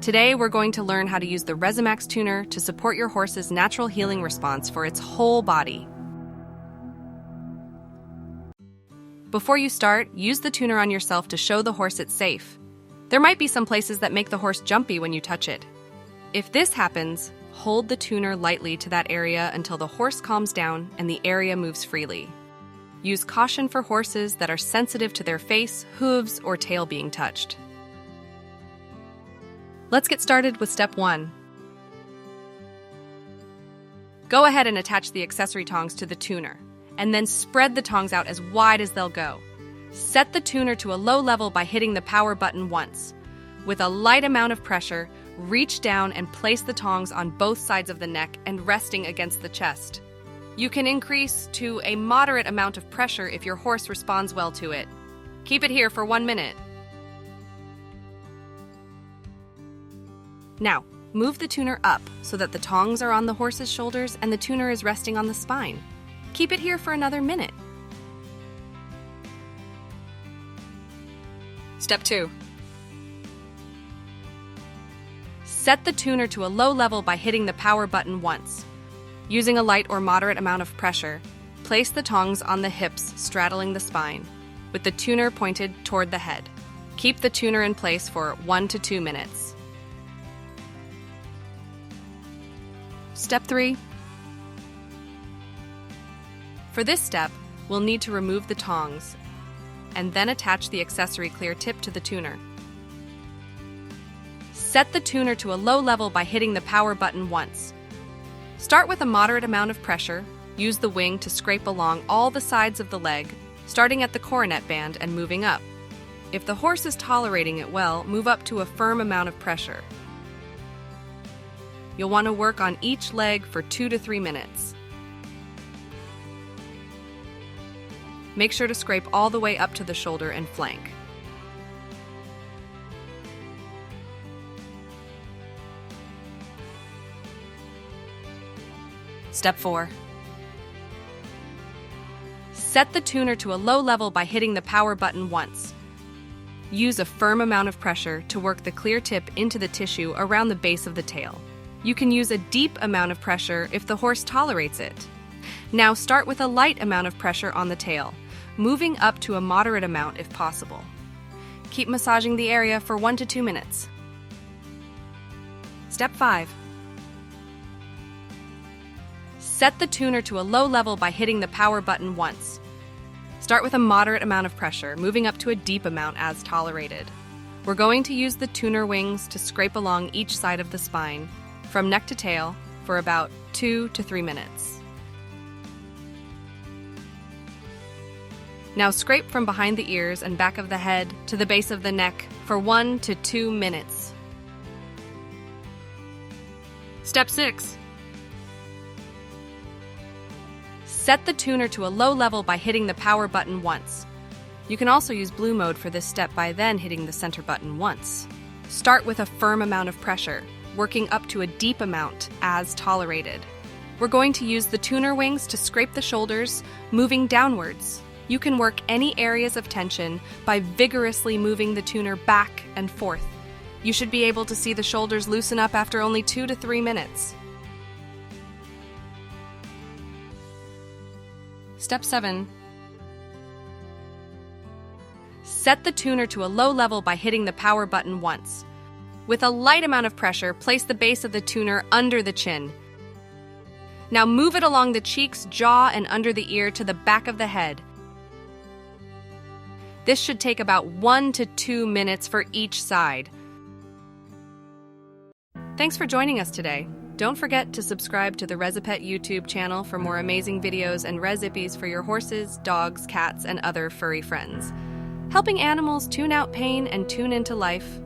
Today, we're going to learn how to use the Rezzimax Tuner to support your horse's natural healing response for its whole body. Before you start, use the tuner on yourself to show the horse it's safe. There might be some places that make the horse jumpy when you touch it. If this happens, hold the tuner lightly to that area until the horse calms down and the area moves freely. Use caution for horses that are sensitive to their face, hooves, or tail being touched. Let's get started with step 1. Go ahead and attach the accessory tongs to the tuner, and then spread the tongs out as wide as they'll go. Set the tuner to a low level by hitting the power button once. With a light amount of pressure, reach down and place the tongs on both sides of the neck and resting against the chest. You can increase to a moderate amount of pressure if your horse responds well to it. Keep it here for 1 minute. Now, move the tuner up so that the tongs are on the horse's shoulders and the tuner is resting on the spine. Keep it here for another minute. Step 2. Set the tuner to a low level by hitting the power button once. Using a light or moderate amount of pressure, place the tongs on the hips straddling the spine, with the tuner pointed toward the head. Keep the tuner in place for 1 to 2 minutes. Step 3. For this step, we'll need to remove the tongs and then attach the accessory clear tip to the tuner. Set the tuner to a low level by hitting the power button once. Start with a moderate amount of pressure. Use the wing to scrape along all the sides of the leg, starting at the coronet band and moving up. If the horse is tolerating it well, move up to a firm amount of pressure. You'll want to work on each leg for 2 to 3 minutes. Make sure to scrape all the way up to the shoulder and flank. Step 4. Set the tuner to a low level by hitting the power button once. Use a firm amount of pressure to work the clear tip into the tissue around the base of the tail. You can use a deep amount of pressure if the horse tolerates it. Now start with a light amount of pressure on the tail, moving up to a moderate amount if possible. Keep massaging the area for 1 to 2 minutes. Step 5. Set the tuner to a low level by hitting the power button once. Start with a moderate amount of pressure, moving up to a deep amount as tolerated. We're going to use the tuner wings to scrape along each side of the spine, from neck to tail, for about 2 to 3 minutes. Now scrape from behind the ears and back of the head to the base of the neck for 1 to 2 minutes. Step 6. Set the tuner to a low level by hitting the power button once. You can also use blue mode for this step by then hitting the center button once. Start with a firm amount of pressure, working up to a deep amount as tolerated. We're going to use the tuner wings to scrape the shoulders, moving downwards. You can work any areas of tension by vigorously moving the tuner back and forth. You should be able to see the shoulders loosen up after only 2 to 3 minutes. Step 7. Set the tuner to a low level by hitting the power button once. With a light amount of pressure, place the base of the tuner under the chin. Now move it along the cheeks, jaw, and under the ear to the back of the head. This should take about 1 to 2 minutes for each side. Thanks for joining us today. Don't forget to subscribe to the Rezzipet YouTube channel for more amazing videos and Rezzipes for your horses, dogs, cats, and other furry friends. Helping animals tune out pain and tune into life.